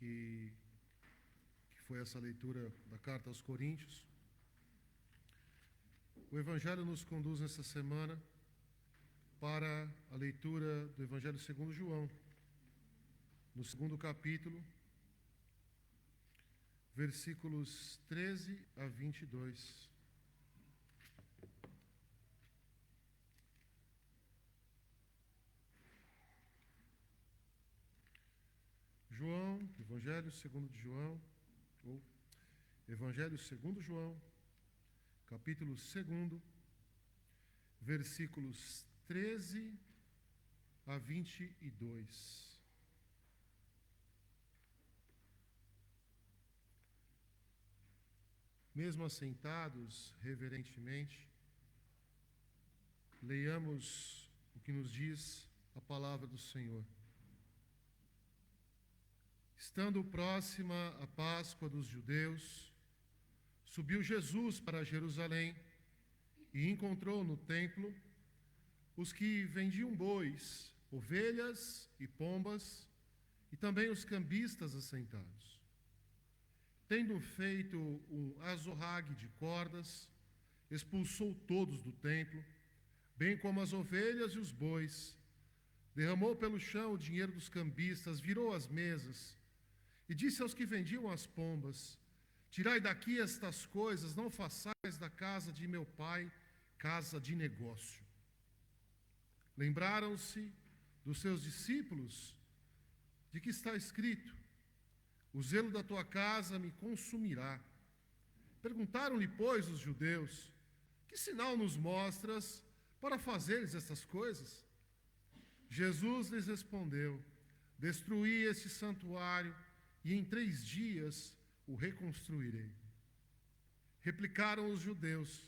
que foi essa leitura da carta aos Coríntios. O Evangelho nos conduz nessa semana para a leitura do Evangelho segundo João, no segundo capítulo, versículos 13 a 22. João, Evangelho segundo João, ou Evangelho segundo João, capítulo 2, versículos 13 a 22. Mesmo assentados reverentemente, leiamos o que nos diz a palavra do Senhor. Estando próxima a Páscoa dos judeus, subiu Jesus para Jerusalém e encontrou no templo os que vendiam bois, ovelhas e pombas, e também os cambistas assentados. Tendo feito um azorrague de cordas, expulsou todos do templo, bem como as ovelhas e os bois, derramou pelo chão o dinheiro dos cambistas, virou as mesas, e disse aos que vendiam as pombas: tirai daqui estas coisas, não façais da casa de meu pai casa de negócio. Lembraram-se dos seus discípulos de que está escrito: o zelo da tua casa me consumirá. Perguntaram-lhe, pois, os judeus: que sinal nos mostras para fazeres estas coisas? Jesus lhes respondeu: destruí este santuário e em 3 dias o reconstruirei. Replicaram os judeus: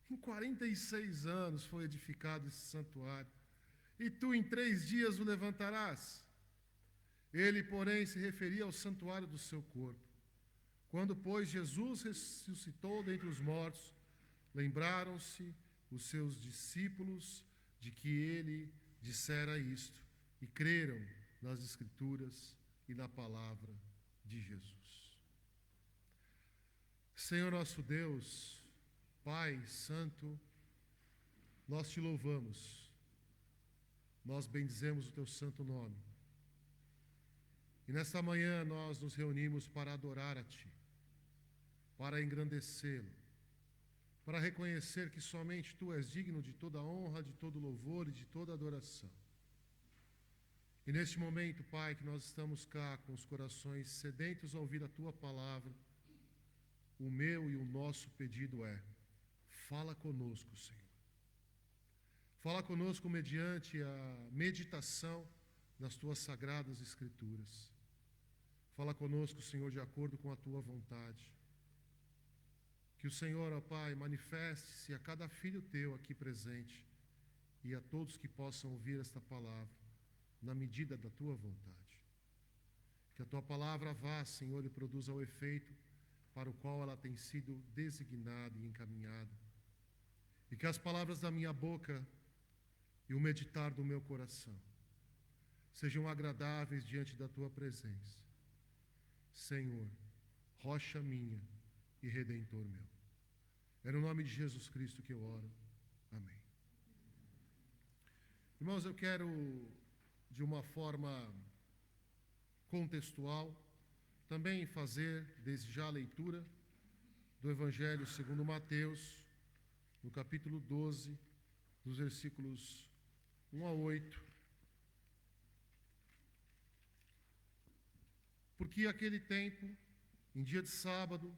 em 46 anos foi edificado esse santuário, e tu em 3 dias o levantarás? Ele, porém, se referia ao santuário do seu corpo. Quando, pois, Jesus ressuscitou dentre os mortos, lembraram-se os seus discípulos de que ele dissera isto, e creram nas Escrituras e na palavra de Jesus. Senhor nosso Deus, Pai Santo, nós te louvamos, nós bendizemos o teu santo nome. E nesta manhã nós nos reunimos para adorar a Ti, para engrandecê-lo, para reconhecer que somente Tu és digno de toda honra, de todo louvor e de toda adoração. E neste momento, Pai, que nós estamos cá com os corações sedentos a ouvir a Tua palavra, o meu e o nosso pedido é: fala conosco, Senhor. Fala conosco mediante a meditação nas Tuas sagradas Escrituras. Fala conosco, Senhor, de acordo com a Tua vontade. Que o Senhor, ó Pai, manifeste-se a cada filho Teu aqui presente e a todos que possam ouvir esta palavra, na medida da Tua vontade. Que a Tua palavra vá, Senhor, e produza o efeito para o qual ela tem sido designada e encaminhada. E que as palavras da minha boca e o meditar do meu coração sejam agradáveis diante da Tua presença. Senhor, rocha minha e redentor meu. É no nome de Jesus Cristo que eu oro. Amém. Irmãos, eu quero, de uma forma contextual, também fazer desde já a leitura do Evangelho segundo Mateus, no capítulo 12, dos versículos 1 a 8. Porque aquele tempo, em dia de sábado,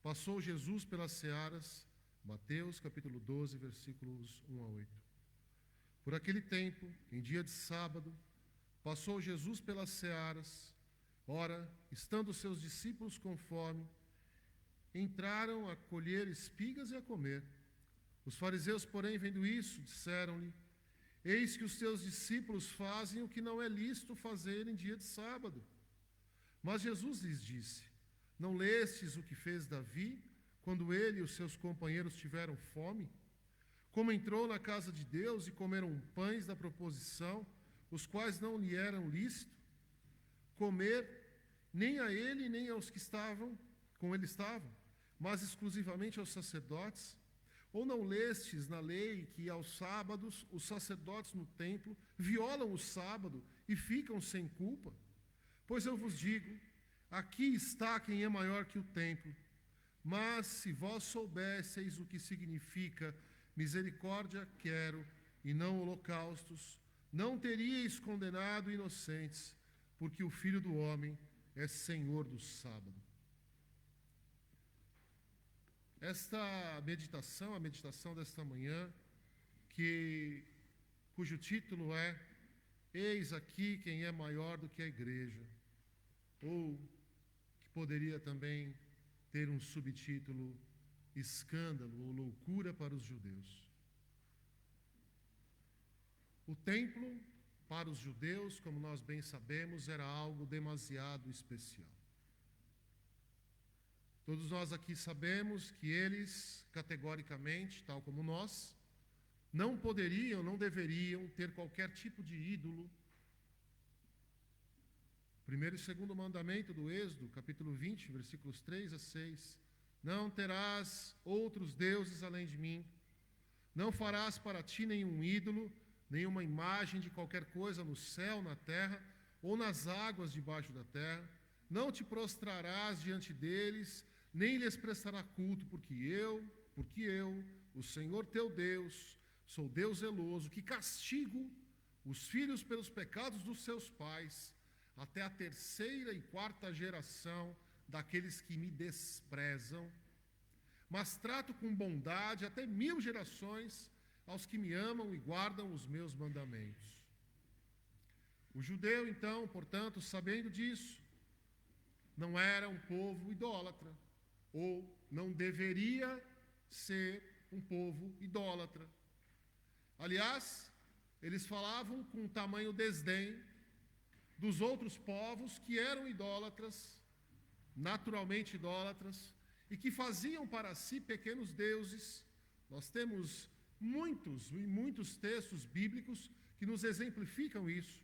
passou Jesus pelas searas, Mateus capítulo 12, versículos 1 a 8. Por aquele tempo, em dia de sábado, passou Jesus pelas searas. Ora, estando seus discípulos com fome, entraram a colher espigas e a comer. Os fariseus, porém, vendo isso, disseram-lhe: eis que os teus discípulos fazem o que não é lícito fazer em dia de sábado. Mas Jesus lhes disse: não lestes o que fez Davi, quando ele e os seus companheiros tiveram fome? Como entrou na casa de Deus e comeram pães da proposição, os quais não lhe eram lícito comer, nem a ele, nem aos que estavam com ele estavam, mas exclusivamente aos sacerdotes? Ou não lestes na lei que aos sábados os sacerdotes no templo violam o sábado e ficam sem culpa? Pois eu vos digo, aqui está quem é maior que o templo. Mas se vós soubesseis o que significa misericórdia quero e não holocaustos, não teríeis condenado inocentes, porque o Filho do Homem é Senhor do sábado. Esta meditação, a meditação desta manhã, cujo título é Eis aqui quem é maior do que a igreja, ou que poderia também ter um subtítulo Escândalo ou Loucura para os judeus. O templo, para os judeus, como nós bem sabemos, era algo demasiado especial. Todos nós aqui sabemos que eles, categoricamente, tal como nós, não poderiam, não deveriam ter qualquer tipo de ídolo. Primeiro e segundo mandamento do Êxodo, capítulo 20, versículos 3 a 6. Não terás outros deuses além de mim. Não farás para ti nenhum ídolo, nenhuma imagem de qualquer coisa no céu, na terra, ou nas águas debaixo da terra. Não te prostrarás diante deles, nem lhes prestará culto, porque eu, o Senhor teu Deus, sou Deus zeloso, que castigo os filhos pelos pecados dos seus pais, até a terceira e quarta geração daqueles que me desprezam, mas trato com bondade até 1000 gerações aos que me amam e guardam os meus mandamentos. O judeu, então, portanto, sabendo disso, não era um povo idólatra, ou não deveria ser um povo idólatra. Aliás, eles falavam com tamanho desdém dos outros povos que eram idólatras, naturalmente idólatras, e que faziam para si pequenos deuses. Nós temos muitos textos bíblicos que nos exemplificam isso.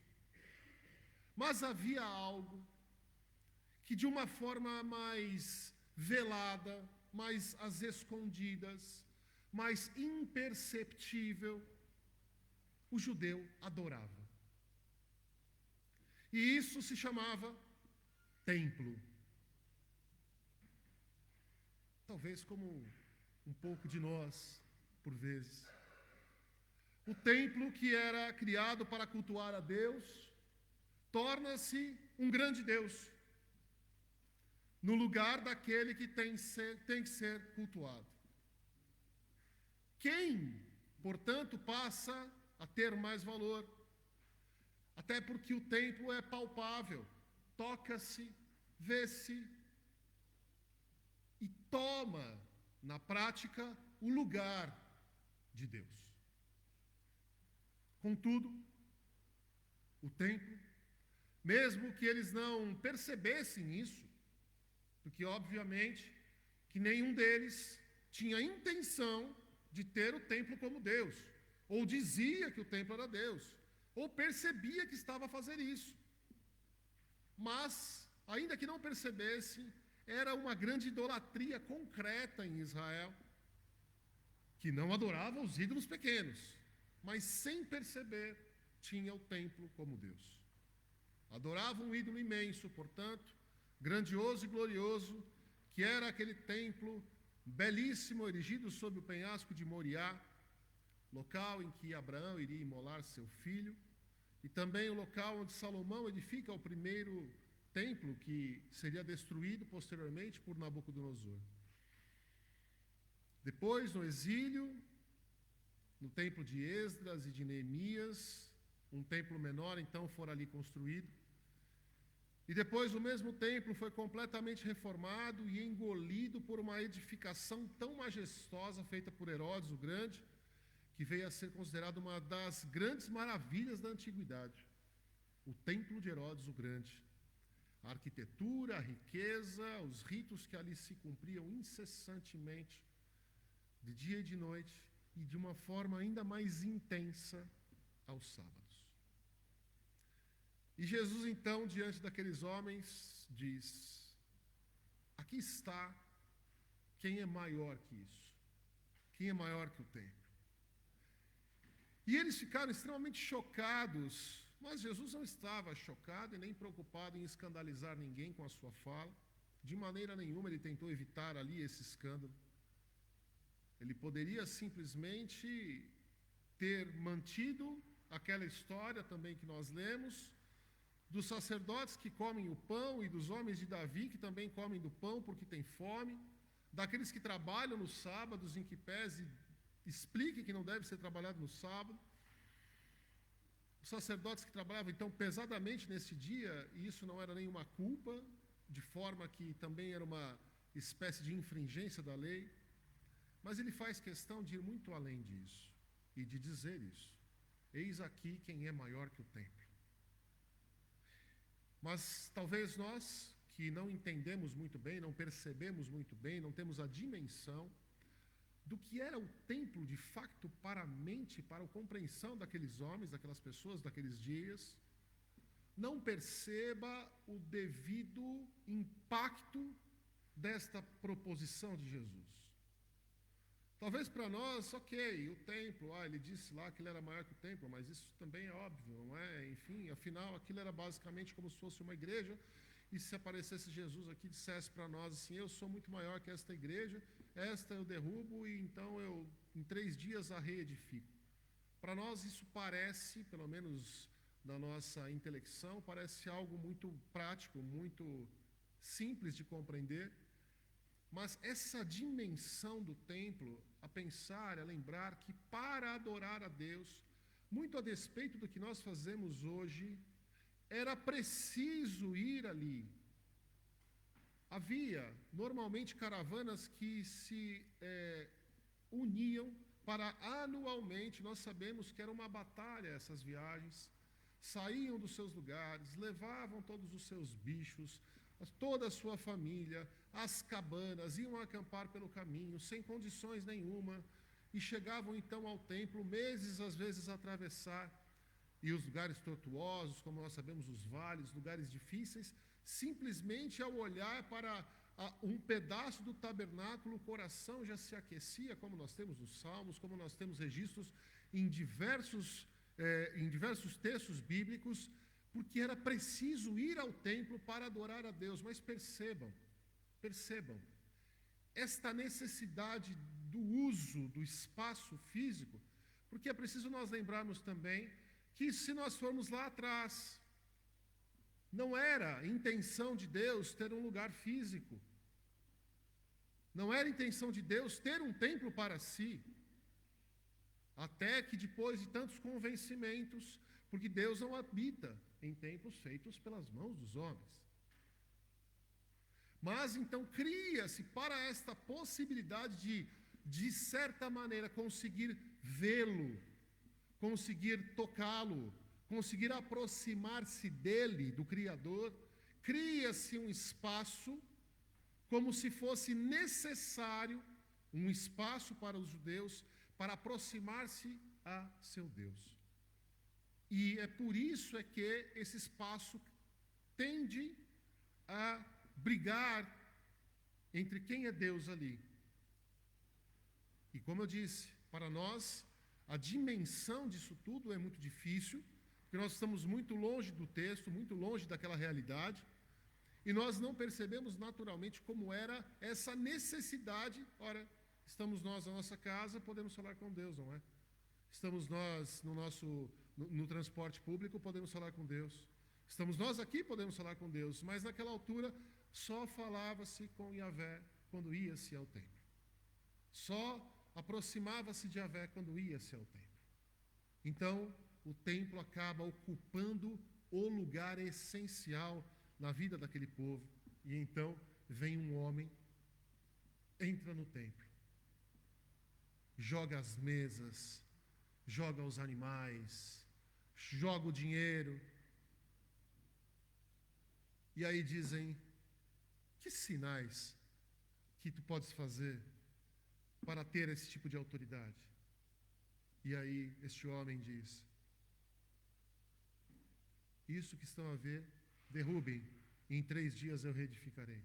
Mas havia algo que de uma forma mais velada, mais às escondidas, mais imperceptível, o judeu adorava. E isso se chamava templo. Talvez como um pouco de nós, por vezes. O templo que era criado para cultuar a Deus, torna-se um grande Deus, no lugar daquele que tem que ser cultuado. Quem, portanto, passa a ter mais valor? Até porque o templo é palpável, toca-se, vê-se e toma, na prática, o lugar de Deus. Contudo, o templo, mesmo que eles não percebessem isso, porque, obviamente, que nenhum deles tinha intenção de ter o templo como Deus, ou dizia que o templo era Deus, ou percebia que estava a fazer isso. Mas, ainda que não percebesse, era uma grande idolatria concreta em Israel, que não adorava os ídolos pequenos, mas sem perceber, tinha o templo como Deus. Adorava um ídolo imenso, portanto, grandioso e glorioso, que era aquele templo belíssimo, erigido sobre o penhasco de Moriá, local em que Abraão iria imolar seu filho, e também o local onde Salomão edifica o primeiro templo que seria destruído posteriormente por Nabucodonosor. Depois, no exílio, no templo de Esdras e de Neemias, um templo menor então fora ali construído. E depois o mesmo templo foi completamente reformado e engolido por uma edificação tão majestosa feita por Herodes o Grande, que veio a ser considerado uma das grandes maravilhas da antiguidade. O templo de Herodes o Grande. A arquitetura, a riqueza, os ritos que ali se cumpriam incessantemente, de dia e de noite, e de uma forma ainda mais intensa aos sábados. E Jesus, então, diante daqueles homens, diz: aqui está quem é maior que isso, quem é maior que o templo. E eles ficaram extremamente chocados, mas Jesus não estava chocado e nem preocupado em escandalizar ninguém com a sua fala. De maneira nenhuma ele tentou evitar ali esse escândalo. Ele poderia simplesmente ter mantido aquela história também que nós lemos, dos sacerdotes que comem o pão e dos homens de Davi que também comem do pão porque têm fome, daqueles que trabalham nos sábados, em que pese explique que não deve ser trabalhado no sábado. Os sacerdotes que trabalhavam então pesadamente nesse dia, e isso não era nenhuma culpa, de forma que também era uma espécie de infringência da lei. Mas ele faz questão de ir muito além disso e de dizer isso: eis aqui quem é maior que o templo. Mas talvez nós, que não entendemos muito bem, não percebemos muito bem, não temos a dimensão do que era o templo de facto para a mente, para a compreensão daqueles homens, daquelas pessoas, daqueles dias, não perceba o devido impacto desta proposição de Jesus. Talvez para nós, ok, o templo, ele disse lá que ele era maior que o templo, mas isso também é óbvio, não é? Enfim, afinal, aquilo era basicamente como se fosse uma igreja, e se aparecesse Jesus aqui e dissesse para nós assim: eu sou muito maior que esta igreja, esta eu derrubo e então eu, em 3 dias, a reedifico. Para nós isso parece, pelo menos na nossa intelecção, parece algo muito prático, muito simples de compreender. Mas essa dimensão do templo, a pensar, a lembrar que para adorar a Deus, muito a despeito do que nós fazemos hoje, era preciso ir ali. Havia normalmente caravanas que se uniam para anualmente, nós sabemos que era uma batalha essas viagens, saíam dos seus lugares, levavam todos os seus bichos, toda a sua família, as cabanas, iam acampar pelo caminho, sem condições nenhuma, e chegavam então ao templo, meses às vezes a atravessar, e os lugares tortuosos, como nós sabemos, os vales, lugares difíceis, simplesmente ao olhar para um pedaço do tabernáculo, o coração já se aquecia, como nós temos nos Salmos, como nós temos registros em diversos textos bíblicos, porque era preciso ir ao templo para adorar a Deus. Mas percebam, esta necessidade do uso do espaço físico, porque é preciso nós lembrarmos também que se nós formos lá atrás, não era intenção de Deus ter um lugar físico, não era intenção de Deus ter um templo para si, até que depois de tantos convencimentos, porque Deus não habita em templos feitos pelas mãos dos homens. Mas então cria-se para esta possibilidade de certa maneira, conseguir vê-lo, conseguir tocá-lo, conseguir aproximar-se dele, do Criador, cria-se um espaço como se fosse necessário, um espaço para os judeus, para aproximar-se a seu Deus. E é por isso que esse espaço tende a brigar entre quem é Deus ali. E como eu disse, para nós, a dimensão disso tudo é muito difícil, porque nós estamos muito longe do texto, muito longe daquela realidade, e nós não percebemos naturalmente como era essa necessidade. Ora, estamos nós na nossa casa, podemos falar com Deus, não é? Estamos nós no transporte público, podemos falar com Deus. Estamos nós aqui, podemos falar com Deus, mas naquela altura só falava-se com Yahvé quando ia-se ao templo. Só aproximava-se de Yahvé quando ia-se ao templo. Então, o templo acaba ocupando o lugar essencial na vida daquele povo. E então vem um homem, entra no templo, joga as mesas, joga os animais, joga o dinheiro. E aí dizem: que sinais que tu podes fazer para ter esse tipo de autoridade? E aí este homem diz: isso que estão a ver, derrubem e em 3 dias eu reedificarei.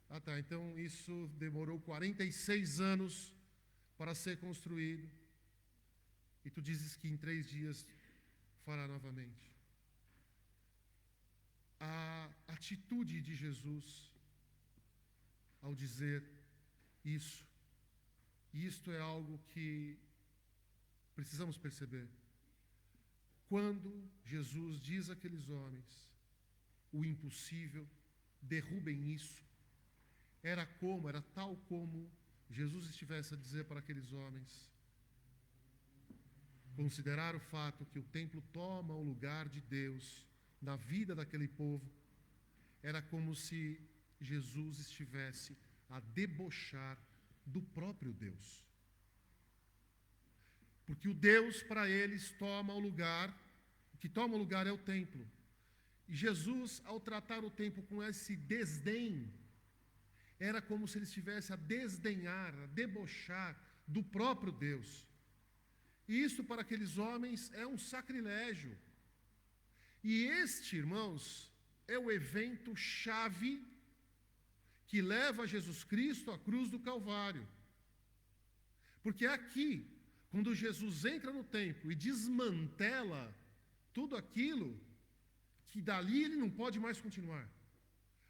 Ah tá, então isso demorou 46 anos para ser construído, e tu dizes que em 3 dias fará novamente. A atitude de Jesus ao dizer isso, e isto é algo que precisamos perceber. Quando Jesus diz àqueles homens o impossível, derrubem isso, era tal como Jesus estivesse a dizer para aqueles homens, considerar o fato que o templo toma o lugar de Deus na vida daquele povo, era como se Jesus estivesse a debochar do próprio Deus. Porque o Deus para eles toma o lugar, o que toma o lugar é o templo. E Jesus, ao tratar o templo com esse desdém, era como se ele estivesse a desdenhar, a debochar do próprio Deus. E isso para aqueles homens é um sacrilégio. E este, irmãos, é o evento chave que leva Jesus Cristo à cruz do Calvário. Porque aqui, quando Jesus entra no templo e desmantela tudo aquilo, que dali ele não pode mais continuar.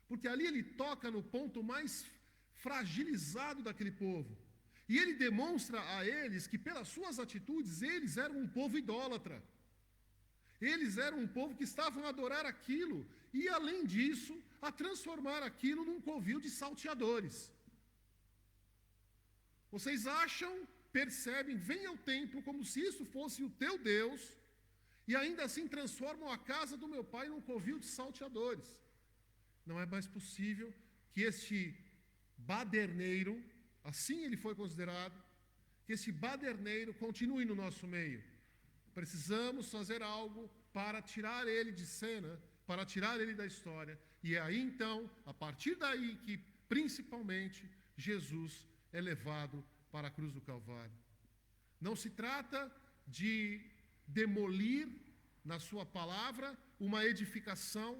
Porque ali ele toca no ponto mais fragilizado daquele povo. E ele demonstra a eles que, pelas suas atitudes, eles eram um povo idólatra. Eles eram um povo que estavam a adorar aquilo, e além disso, a transformar aquilo num covil de salteadores. Vocês acham, percebem, vêm ao templo como se isso fosse o teu Deus, e ainda assim transformam a casa do meu pai num covil de salteadores. Não é mais possível que este baderneiro, assim ele foi considerado, que esse baderneiro continue no nosso meio. Precisamos fazer algo para tirar ele de cena, para tirar ele da história. E é aí então, a partir daí, que principalmente Jesus é levado para a cruz do Calvário. Não se trata de demolir, na sua palavra, uma edificação,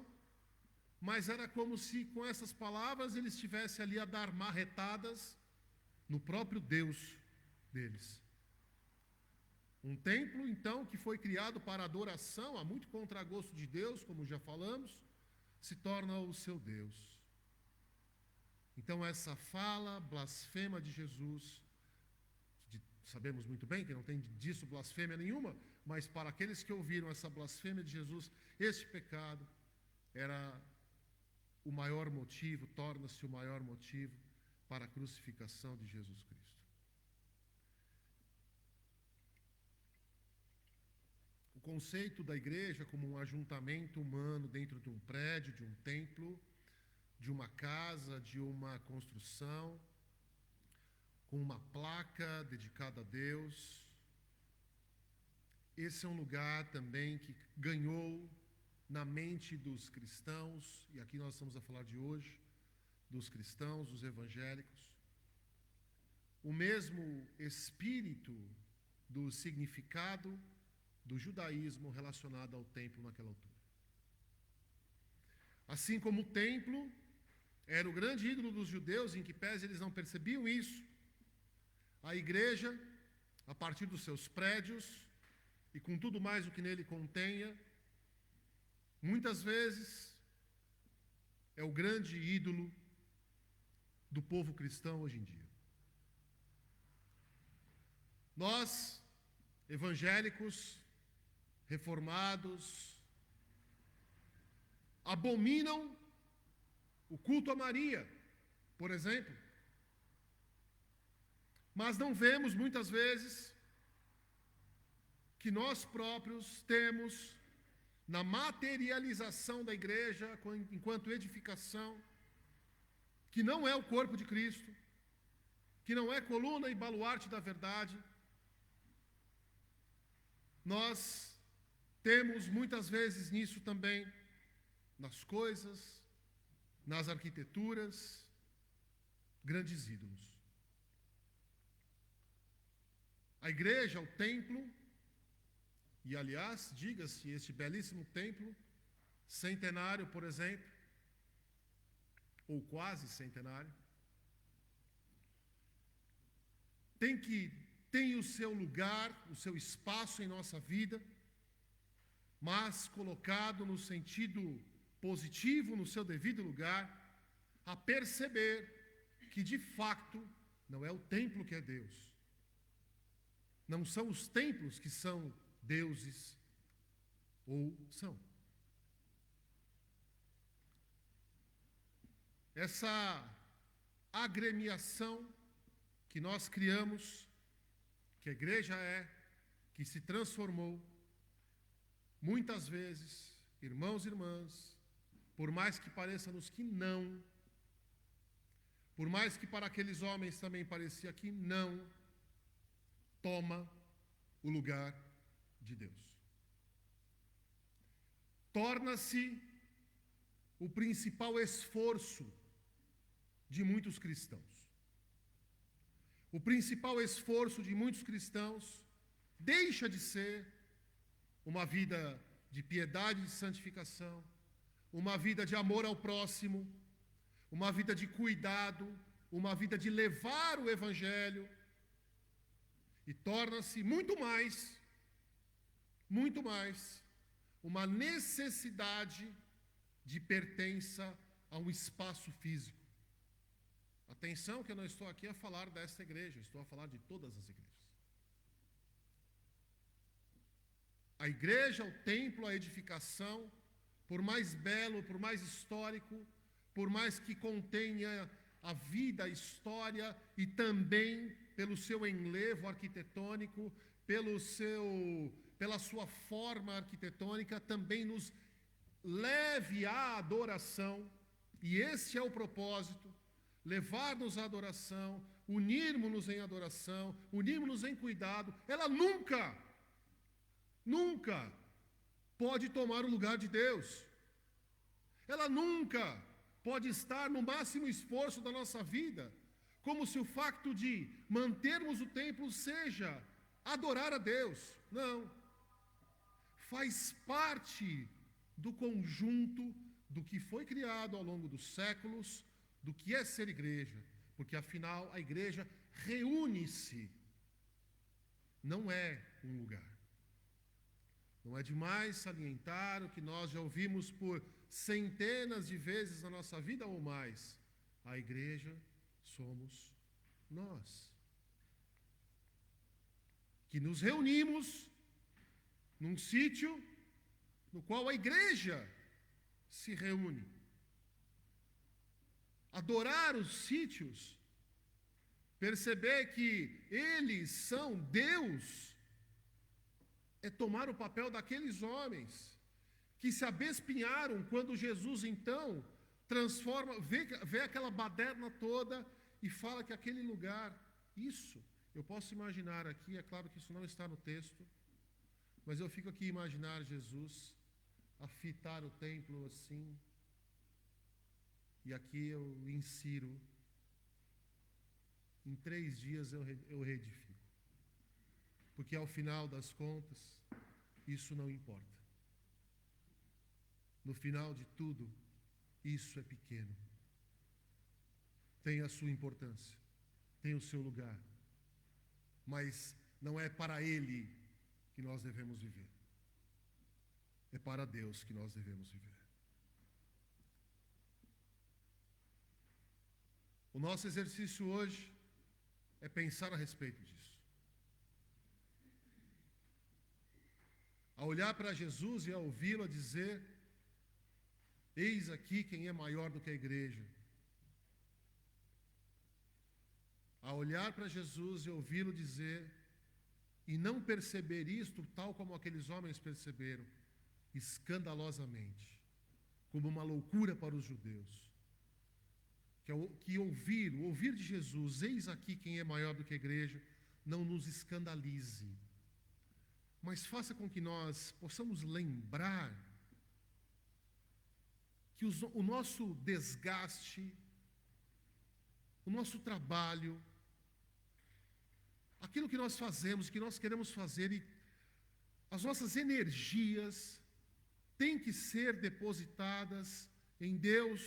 mas era como se com essas palavras ele estivesse ali a dar marretadas no próprio Deus deles. Um templo, então, que foi criado para adoração, a muito contragosto de Deus, como já falamos, se torna o seu Deus. Então, essa fala blasfema de Jesus, sabemos muito bem que não tem disso blasfêmia nenhuma, mas para aqueles que ouviram essa blasfêmia de Jesus, este pecado era o maior motivo, torna-se o maior motivo para a crucificação de Jesus Cristo. O conceito da igreja como um ajuntamento humano dentro de um prédio, de um templo, de uma casa, de uma construção, com uma placa dedicada a Deus. Esse é um lugar também que ganhou na mente dos cristãos, e aqui nós estamos a falar de hoje, dos cristãos, dos evangélicos, o mesmo espírito do significado do judaísmo relacionado ao templo naquela altura. Assim como o templo era o grande ídolo dos judeus, em que pese eles não percebiam isso, a igreja, a partir dos seus prédios e com tudo mais o que nele contenha, muitas vezes é o grande ídolo do povo cristão hoje em dia. Nós, evangélicos, reformados, abominam o culto a Maria, por exemplo. Mas não vemos muitas vezes que nós próprios temos, na materialização da igreja, enquanto edificação, que não é o corpo de Cristo, que não é coluna e baluarte da verdade, nós temos muitas vezes nisso também, nas coisas, nas arquiteturas, grandes ídolos. A igreja, o templo, e aliás, diga-se, este belíssimo templo centenário, por exemplo, ou quase centenário, tem o seu lugar, o seu espaço em nossa vida, mas colocado no sentido positivo, no seu devido lugar, a perceber que de fato não é o templo que é Deus. Não são os templos que são deuses, ou são. Essa agremiação que nós criamos, que a igreja é, que se transformou, muitas vezes, irmãos e irmãs, por mais que pareça-nos que não, por mais que para aqueles homens também parecia que não, toma o lugar de Deus. Torna-se o principal esforço de muitos cristãos. O principal esforço de muitos cristãos deixa de ser uma vida de piedade e de santificação, uma vida de amor ao próximo, uma vida de cuidado, uma vida de levar o Evangelho, e torna-se muito mais, uma necessidade de pertença a um espaço físico. Atenção que eu não estou aqui a falar desta igreja, estou a falar de todas as igrejas. A igreja, o templo, a edificação, por mais belo, por mais histórico, por mais que contenha a vida, a história e também pelo seu enlevo arquitetônico, pela sua forma arquitetônica, também nos leve à adoração, e esse é o propósito, levar-nos à adoração, unirmos-nos em adoração, unirmos-nos em cuidado. Ela nunca pode tomar o lugar de Deus. Ela nunca pode estar no máximo esforço da nossa vida, como se o facto de mantermos o templo seja adorar a Deus. Não. Faz parte do conjunto do que foi criado ao longo dos séculos, do que é ser igreja, porque afinal a igreja reúne-se, não é um lugar. Não é demais salientar o que nós já ouvimos por centenas de vezes na nossa vida ou mais. A igreja somos nós, que nos reunimos num sítio no qual a igreja se reúne. Adorar os sítios, perceber que eles são Deus, é tomar o papel daqueles homens que se abespinharam quando Jesus então transforma, vê aquela baderna toda e fala que aquele lugar, isso, eu posso imaginar aqui, é claro que isso não está no texto, mas eu fico aqui a imaginar Jesus a fitar o templo assim, e aqui eu insiro, em 3 dias eu reedifico. Porque ao final das contas, isso não importa. No final de tudo, isso é pequeno. Tem a sua importância, tem o seu lugar, mas não é para Ele que nós devemos viver. É para Deus que nós devemos viver. O nosso exercício hoje é pensar a respeito disso. A olhar para Jesus e a ouvi-lo a dizer: eis aqui quem é maior do que a igreja. A olhar para Jesus e ouvi-lo dizer, e não perceber isto tal como aqueles homens perceberam, escandalosamente, como uma loucura para os judeus. Que ouvir de Jesus, eis aqui quem é maior do que a igreja, não nos escandalize, mas faça com que nós possamos lembrar que o nosso desgaste, o nosso trabalho, aquilo que nós fazemos, que nós queremos fazer, e as nossas energias, têm que ser depositadas em Deus,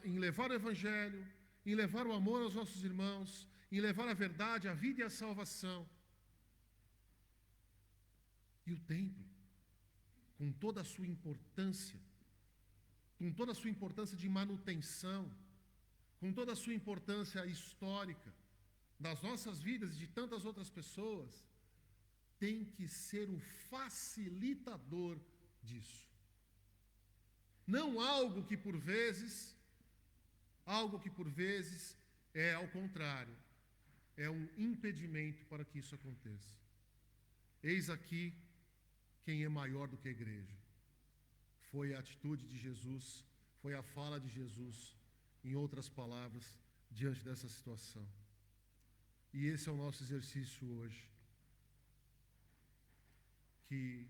em levar o Evangelho, em levar o amor aos nossos irmãos, em levar a verdade, a vida e a salvação. E o templo, com toda a sua importância, com toda a sua importância de manutenção, com toda a sua importância histórica, das nossas vidas e de tantas outras pessoas, tem que ser o facilitador disso. Não algo que por vezes é ao contrário, é um impedimento para que isso aconteça. Eis aqui quem é maior do que a igreja. Foi a atitude de Jesus, foi a fala de Jesus, em outras palavras, diante dessa situação. E esse é o nosso exercício hoje. Que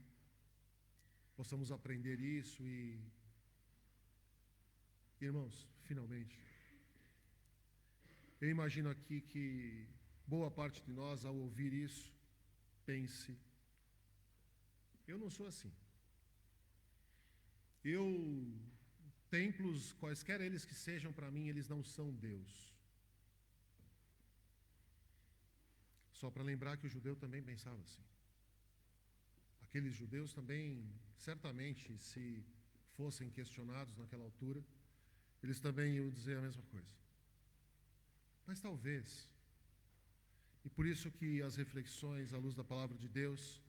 possamos aprender isso e, irmãos, finalmente, eu imagino aqui que boa parte de nós, ao ouvir isso, pense: eu não sou assim. Templos, quaisquer eles que sejam para mim, eles não são Deus. Só para lembrar que o judeu também pensava assim. Aqueles judeus também, certamente, se fossem questionados naquela altura, eles também iam dizer a mesma coisa. Mas talvez, e por isso que as reflexões à luz da palavra de Deus,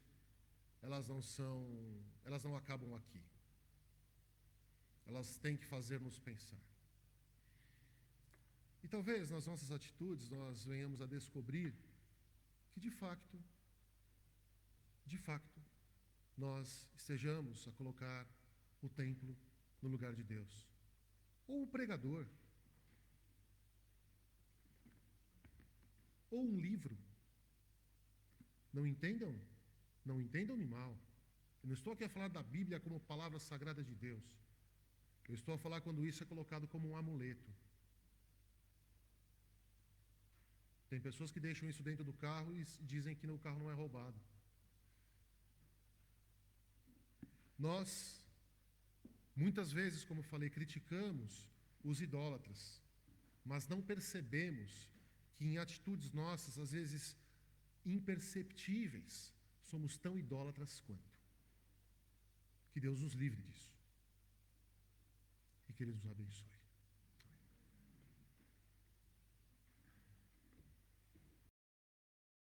elas não acabam aqui. Elas têm que fazer-nos pensar. E talvez nas nossas atitudes nós venhamos a descobrir que de facto, nós estejamos a colocar o templo no lugar de Deus. Ou o pregador. Ou um livro. Não entendam-me mal. Eu não estou aqui a falar da Bíblia como palavra sagrada de Deus. Eu estou a falar quando isso é colocado como um amuleto. Tem pessoas que deixam isso dentro do carro e dizem que o carro não é roubado. Nós, muitas vezes, como falei, criticamos os idólatras, mas não percebemos que em atitudes nossas, às vezes imperceptíveis, somos tão idólatras quanto. Que Deus nos livre disso. E que Ele nos abençoe.